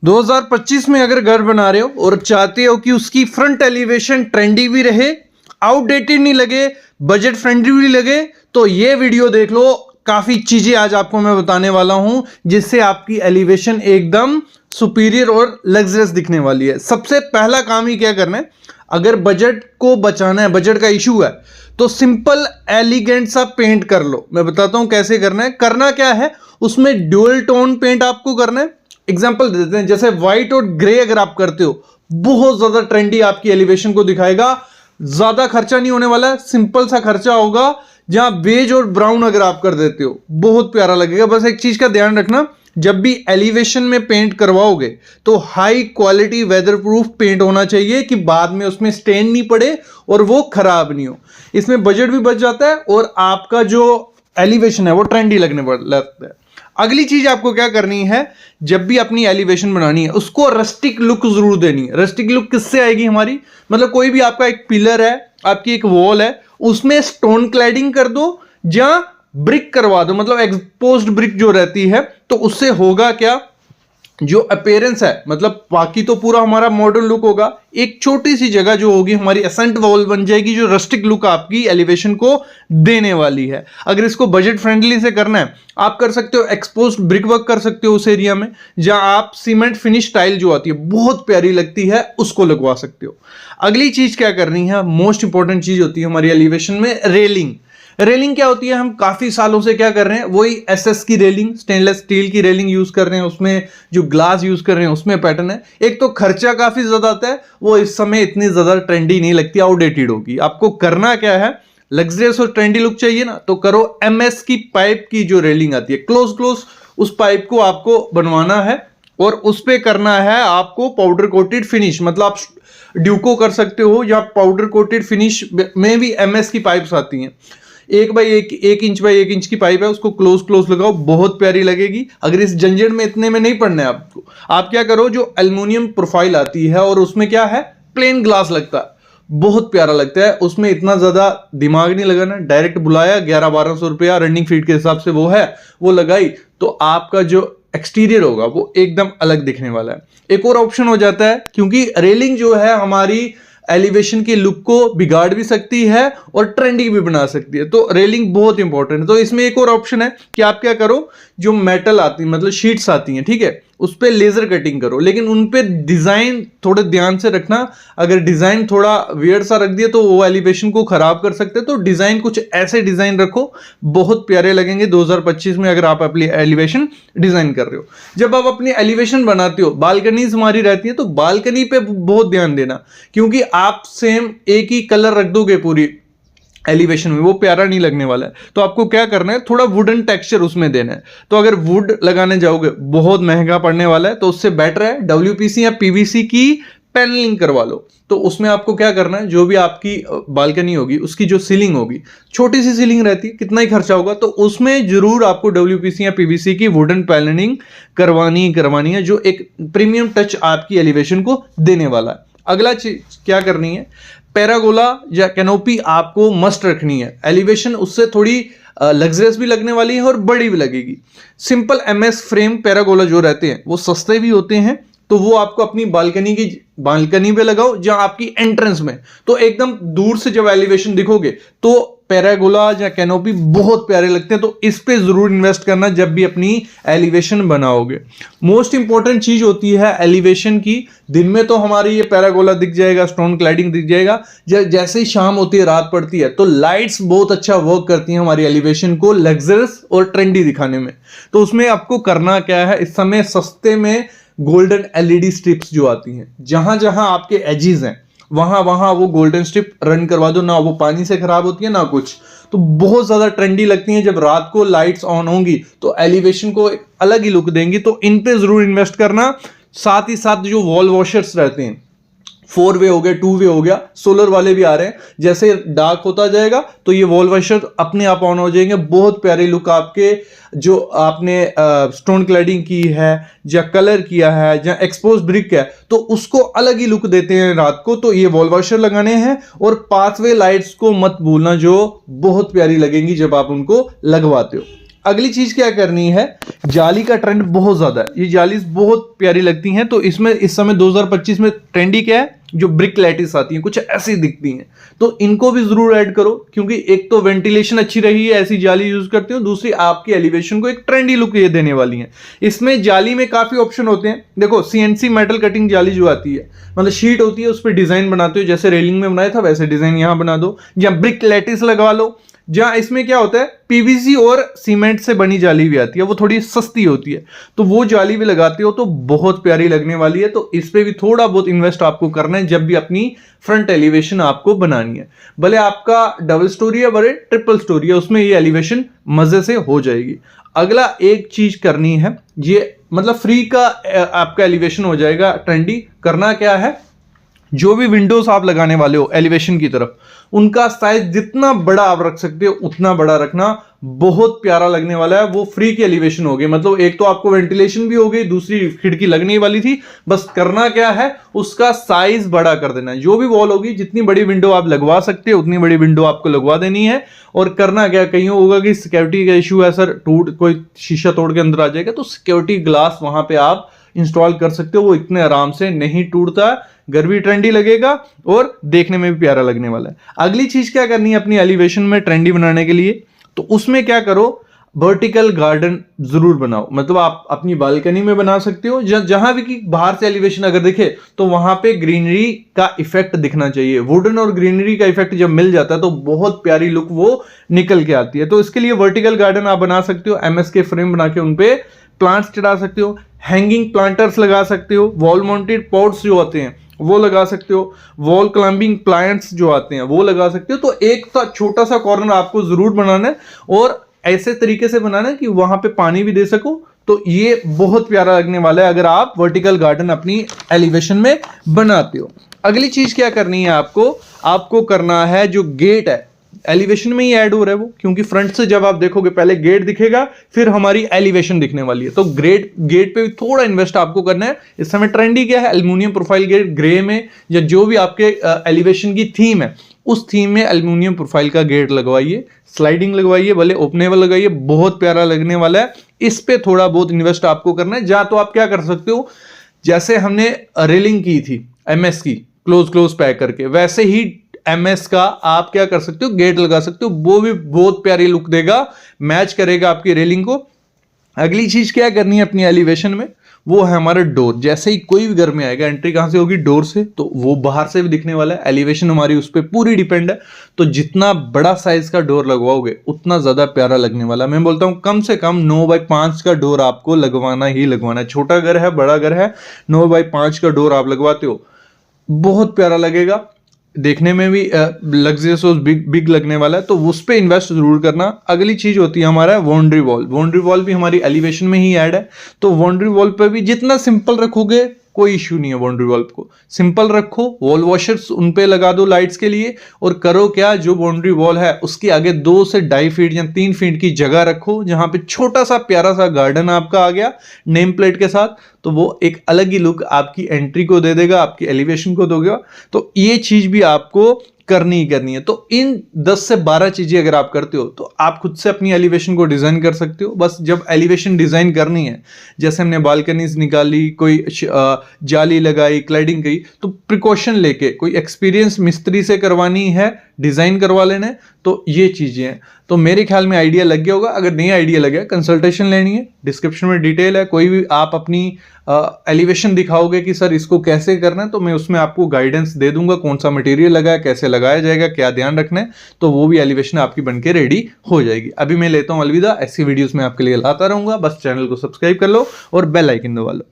2025 में अगर घर बना रहे हो और चाहते हो कि उसकी फ्रंट एलिवेशन ट्रेंडी भी रहे, आउटडेटेड नहीं लगे, बजट फ्रेंडली भी लगे, तो ये वीडियो देख लो। काफी चीजें आज आपको मैं बताने वाला हूं जिससे आपकी एलिवेशन एकदम सुपीरियर और लग्जरियस दिखने वाली है। सबसे पहला काम ही क्या करना है, अगर बजट को बचाना है, बजट का इशू है, तो सिंपल एलिगेंट सा पेंट कर लो। मैं बताता हूं कैसे करना है। करना क्या है, उसमें ड्यूअल टोन पेंट आपको करना है। एग्जांपल दे देते हैं, जैसे व्हाइट और ग्रे अगर आप करते हो, बहुत ज्यादा ट्रेंडी आपकी एलिवेशन को दिखाएगा। ज्यादा खर्चा नहीं होने वाला, सिंपल सा खर्चा होगा। जहां बेज और ब्राउन अगर आप कर देते हो, बहुत प्यारा लगेगा। बस एक चीज का ध्यान रखना, जब भी एलिवेशन में पेंट करवाओगे तो high quality weather proof paint होना चाहिए कि बाद में उसमें स्टेन नहीं पड़े और वो खराब नहीं हो। इसमें बजट भी बच जाता है और आपका जो एलिवेशन है वो ट्रेंडी लगने लगता है। अगली चीज आपको क्या करनी है, जब भी अपनी एलिवेशन बनानी है उसको रस्टिक लुक जरूर देनी है। रस्टिक लुक किससे आएगी हमारी, मतलब कोई भी आपका एक पिलर है, आपकी एक वॉल है, उसमें स्टोन क्लैडिंग कर दो, जहां ब्रिक करवा दो, मतलब एक्सपोज्ड ब्रिक जो रहती है। तो उससे होगा क्या, जो अपीयरेंस है, मतलब बाकी तो पूरा हमारा मॉडर्न लुक होगा, एक छोटी सी जगह जो होगी हमारी एसेंट वॉल बन जाएगी, जो रस्टिक लुक आपकी एलिवेशन को देने वाली है। अगर इसको बजट फ्रेंडली से करना है, आप कर सकते हो एक्सपोज्ड ब्रिक वर्क कर सकते हो उस एरिया में, जहां आप सीमेंट फिनिश टाइल जो आती है बहुत प्यारी लगती है, उसको लगवा सकते हो। अगली चीज क्या करनी है, मोस्ट इंपॉर्टेंट चीज होती है हमारी एलिवेशन में, रेलिंग। रेलिंग क्या होती है, हम काफी सालों से क्या कर रहे हैं, वही एसएस की रेलिंग, स्टेनलेस स्टील की रेलिंग यूज कर रहे हैं, उसमें जो ग्लास यूज कर रहे हैं उसमें पैटर्न है। एक तो खर्चा काफी ज्यादा आता है, वो इस समय इतनी ज्यादा ट्रेंडी नहीं लगती, आउटडेटेड होगी। आपको करना क्या है, लग्जरियस और ट्रेंडी लुक चाहिए ना, तो करो एमएस की पाइप की जो रेलिंग आती है, क्लोज क्लोज उस पाइप को आपको बनवाना है और उस पे करना है आपको पाउडर कोटेड फिनिश। मतलब आप ड्यूको कर सकते हो या पाउडर कोटेड फिनिश में भी एमएस की पाइप्स आती हैं। 1 बाई 1 इंच की पाइप है, उसको क्लोज क्लोज लगाओ, बहुत प्यारी लगेगी। अगर इस झंझट में इतने में नहीं पड़ना है आपको, आप क्या करो, जो एल्युमिनियम प्रोफाइल आती है और उसमें क्या है, प्लेन ग्लास लगता है, बहुत प्यारा लगता है। उसमें इतना ज्यादा दिमाग नहीं लगाना, डायरेक्ट बुलाया, 1100-1200 रुपया रनिंग फीट के हिसाब से वो है, वो लगाई, तो आपका जो एक्सटीरियर होगा वो एकदम अलग दिखने वाला है। एक और ऑप्शन हो जाता है, क्योंकि रेलिंग जो है हमारी एलिवेशन की लुक को बिगाड़ भी सकती है और ट्रेंडी भी बना सकती है, तो रेलिंग बहुत इंपॉर्टेंट है। तो इसमें एक और ऑप्शन है कि आप क्या करो, जो मेटल आती है, मतलब शीट्स आती हैं, ठीक है, उस पर लेजर कटिंग करो, लेकिन उन पे डिजाइन थोड़े ध्यान से रखना। अगर डिजाइन थोड़ा वियर्ड सा रख दिया तो वो एलिवेशन को खराब कर सकते हैं। तो डिजाइन कुछ ऐसे डिजाइन रखो, बहुत प्यारे लगेंगे 2025 में अगर आप अपनी एलिवेशन डिजाइन कर रहे हो। जब आप अपनी एलिवेशन बनाते हो, बालकनीज हमारी रहती है, तो बालकनी पे बहुत ध्यान देना, क्योंकि आप सेम एक ही कलर रख दोगे पूरी एलिवेशन में, वो प्यारा नहीं लगने वाला है। तो आपको क्या करना है, थोड़ा वुडन टेक्सचर उसमें देना है। तो अगर वुड लगाने जाओगे बहुत महंगा पड़ने वाला है, तो उससे बेटर है डब्ल्यूपीसी या पीवीसी की पैनलिंग करवा लो। तो उसमें आपको क्या करना है, जो भी आपकी बालकनी होगी उसकी जो सीलिंग होगी, छोटी सी सीलिंग रहती है, कितना ही खर्चा होगा, तो उसमें जरूर आपको डब्ल्यूपीसी या पीवीसी की वुडन पैनलिंग करवानी है, जो एक प्रीमियम टच आपकी एलिवेशन को देने वाला है। अगला चीज क्या करनी है, पैरागोला या कैनोपी आपको मस्ट रखनी है। एलिवेशन उससे थोड़ी लग्जरियस भी लगने वाली है और बड़ी भी लगेगी। सिंपल एमएस फ्रेम पैरागोला जो रहते हैं वो सस्ते भी होते हैं, तो वो आपको अपनी बालकनी पे लगाओ, जहां आपकी एंट्रेंस में, तो एकदम दूर से जब एलिवेशन दिखोगे तो पैरागोला या कैनोपी बहुत प्यारे लगते हैं। तो इस पे जरूर इन्वेस्ट करना जब भी अपनी एलिवेशन बनाओगे। मोस्ट इंपॉर्टेंट चीज होती है एलिवेशन की, दिन में तो हमारी ये पैरागोला दिख जाएगा, स्टोन क्लैडिंग दिख जाएगा, जैसे ही शाम होती है, रात पड़ती है, तो लाइट्स बहुत अच्छा वर्क करती हैं हमारी एलिवेशन को लग्जरियस और ट्रेंडी दिखाने में। तो उसमें आपको करना क्या है, इस समय सस्ते में गोल्डन एलईडी स्ट्रिप्स जो आती हैं, जहां जहां आपके एजेस हैं वहां वहां वो गोल्डन स्ट्रिप रन करवा दो ना, वो पानी से खराब होती है ना कुछ, तो बहुत ज्यादा ट्रेंडी लगती हैं। जब रात को लाइट्स ऑन होंगी तो एलिवेशन को एक अलग ही लुक देंगी, तो इन पे जरूर इन्वेस्ट करना। साथ ही साथ जो वॉल वॉशर्स रहते हैं, 4 वे हो गया, 2 वे हो गया, सोलर वाले भी आ रहे हैं, जैसे डार्क होता जाएगा तो ये वॉल वॉशर अपने आप ऑन हो जाएंगे, बहुत प्यारी लुक आपके जो आपने स्टोन क्लैडिंग की है या कलर किया है या एक्सपोज ब्रिक है, तो उसको अलग ही लुक देते हैं रात को। तो ये वॉल वॉशर लगाने हैं और पाथवे लाइट्स को मत भूलना, जो बहुत प्यारी लगेंगी जब आप उनको लगवाते हो। अगली चीज क्या करनी है, जाली का ट्रेंड बहुत ज्यादा है, ये जाली बहुत प्यारी लगती हैं। तो इसमें इस समय 2025 में ट्रेंडी क्या है, जो ब्रिक लैटिस आती हैं कुछ ऐसी दिखती हैं, तो इनको भी जरूर ऐड करो, क्योंकि एक तो वेंटिलेशन अच्छी रही है ऐसी जाली यूज करते हो, दूसरी आपकी एलिवेशन को एक ट्रेंडी लुक ये देने वाली है। इसमें जाली में काफी ऑप्शन होते हैं, देखो सीएनसी मेटल कटिंग जाली जो आती है, मतलब शीट होती है उस पर डिजाइन बनाते हो, जैसे रेलिंग में बनाया था वैसे डिजाइन यहां बना दो, या ब्रिक लैटिस लगवा लो। जहां इसमें क्या होता है, पीवीसी और सीमेंट से बनी जाली भी आती है, वो थोड़ी सस्ती होती है, तो वो जाली भी लगाते हो तो बहुत प्यारी लगने वाली है। तो इस पे भी थोड़ा बहुत इन्वेस्ट आपको करना है जब भी अपनी फ्रंट एलिवेशन आपको बनानी है, भले आपका डबल स्टोरी है भले ट्रिपल स्टोरी है, उसमें ये एलिवेशन मजे से हो जाएगी। अगला एक चीज करनी है, ये मतलब फ्री का आपका एलिवेशन हो जाएगा ट्रेंडी। करना क्या है, जो भी विंडोज आप लगाने वाले हो एलिवेशन की तरफ, उनका साइज जितना बड़ा आप रख सकते हो उतना बड़ा रखना, बहुत प्यारा लगने वाला है। वो फ्री की एलिवेशन हो गई, मतलब एक तो आपको वेंटिलेशन भी हो गई, दूसरी खिड़की लगने वाली थी, बस करना क्या है उसका साइज बड़ा कर देना है। जो भी वॉल होगी, जितनी बड़ी विंडो आप लगवा सकते हो उतनी बड़ी विंडो आपको लगवा देनी है। और करना क्या, कहीं होगा कि सिक्योरिटी का इशू है सर, टूट कोई शीशा तोड़ के अंदर आ जाएगा, तो सिक्योरिटी ग्लास वहां पे आप इंस्टॉल कर सकते हो, वो इतने आराम से नहीं टूटता, घर भी ट्रेंडी लगेगा और देखने में भी प्यारा लगने वाला है। अगली चीज क्या करनी है अपनी एलिवेशन में ट्रेंडी बनाने के लिए, तो उसमें क्या करो, वर्टिकल गार्डन जरूर बनाओ। मतलब आप अपनी बालकनी में बना सकते हो, जहां भी कि बाहर से एलिवेशन अगर दिखे तो वहां पे ग्रीनरी का इफेक्ट दिखना चाहिए। वुडन और ग्रीनरी का इफेक्ट जब मिल जाता है तो बहुत प्यारी लुक वो निकल के आती है। तो इसके लिए वर्टिकल गार्डन आप बना सकते हो, एमएस के फ्रेम बना के उनपे प्लांट्स चढ़ा सकते हो, हैंगिंग प्लांटर्स लगा सकते हो, वॉल माउंटेड पॉट्स जो होते हैं वो लगा सकते हो, वॉल क्लाइंबिंग प्लांट्स जो आते हैं वो लगा सकते हो। तो एक छोटा सा कॉर्नर आपको जरूर बनाना है और ऐसे तरीके से बनाना है कि वहां पे पानी भी दे सको, तो ये बहुत प्यारा लगने वाला है अगर आप वर्टिकल गार्डन अपनी एलिवेशन में बनाते हो। अगली चीज क्या करनी है आपको करना है, जो गेट है एलिवेशन में ही ऐड हो रहा है वो, क्योंकि फ्रंट से जब आप देखोगे पहले गेट दिखेगा फिर हमारी एलिवेशन दिखने वाली है, तो गेट पे भी थोड़ा इन्वेस्ट आपको करना है। इस समय ट्रेंडी क्या है, एल्युमिनियम प्रोफाइल गेट ग्रे में, या जो भी आपके एलिवेशन की थीम है उस थीम में एल्युमिनियम प्रोफाइल का गेट लगवाइए, स्लाइडिंग लगवाइए, भले ओपनेबल लगाइए, बहुत प्यारा लगने वाला है। इस पे थोड़ा बहुत इन्वेस्ट आपको करना है। जहां तो आप क्या कर सकते हो, जैसे हमने रेलिंग की थी एमएस की क्लोज पैक करके, वैसे ही एमएस का आप क्या कर सकते हो, गेट लगा सकते हो, वो भी बहुत प्यारी लुक देगा, मैच करेगा आपकी रेलिंग को। अगली चीज क्या करनी है अपनी एलिवेशन में, वो है हमारा डोर। जैसे ही कोई भी घर में आएगा, एंट्री कहां से होगी, डोर से, तो वो बाहर से भी दिखने वाला है। एलिवेशन हमारी उस पर पूरी डिपेंड है, तो जितना बड़ा साइज का डोर लगवाओगे उतना ज्यादा प्यारा लगने वाला। मैं बोलता हूं कम से कम 9x5 का डोर आपको लगवाना ही लगवाना है। छोटा घर है बड़ा घर है, 9x5 का डोर आप लगवाते हो बहुत प्यारा लगेगा, देखने में भी लग्जरियस और बिग लगने वाला है, तो उस पे इन्वेस्ट जरूर करना। अगली चीज होती है हमारा बाउंड्री वॉल। बाउंड्री वॉल भी हमारी एलिवेशन में ही ऐड है, तो बाउंड्री वॉल पे भी जितना सिंपल रखोगे कोई इश्यू नहीं है। बाउंड्री वॉल को सिंपल रखो, वॉल वॉशर्स उन पे लगा दो लाइट्स के लिए, और करो क्या, जो बाउंड्री वॉल है उसके आगे 2 से 2.5 फीट या 3 फीट की जगह रखो, जहां पे छोटा सा प्यारा सा गार्डन आपका आ गया नेम प्लेट के साथ, तो वो एक अलग ही लुक आपकी एंट्री को दे देगा, आपकी एलिवेशन को दोगे। तो ये चीज भी आपको करनी ही करनी है। तो इन 10 से 12 चीजें अगर आप करते हो तो आप खुद से अपनी एलिवेशन को डिजाइन कर सकते हो। बस जब एलिवेशन डिजाइन करनी है, जैसे हमने बालकनीज निकाली, कोई जाली लगाई, क्लाइडिंग की, तो प्रिकॉशन लेके कोई एक्सपीरियंस मिस्त्री से करवानी है, डिजाइन करवा लेना है, तो ये चीजें हैं। तो मेरे ख्याल में आइडिया लग गया होगा। अगर नहीं आइडिया लगे, कंसल्टेशन लेनी है, डिस्क्रिप्शन में डिटेल है। कोई भी आप अपनी एलिवेशन दिखाओगे कि सर इसको कैसे करना है, तो मैं उसमें आपको गाइडेंस दे दूंगा, कौन सा मटेरियल लगा है, कैसे लगाया जाएगा, क्या ध्यान रखना है, तो वो भी एलिवेशन आपकी बनके रेडी हो जाएगी। अभी मैं लेता हूं अलविदा, ऐसी वीडियोस में आपके लिए लाता रहूंगा। बस चैनल को सब्सक्राइब कर लो और बेल आइकन दबा लो।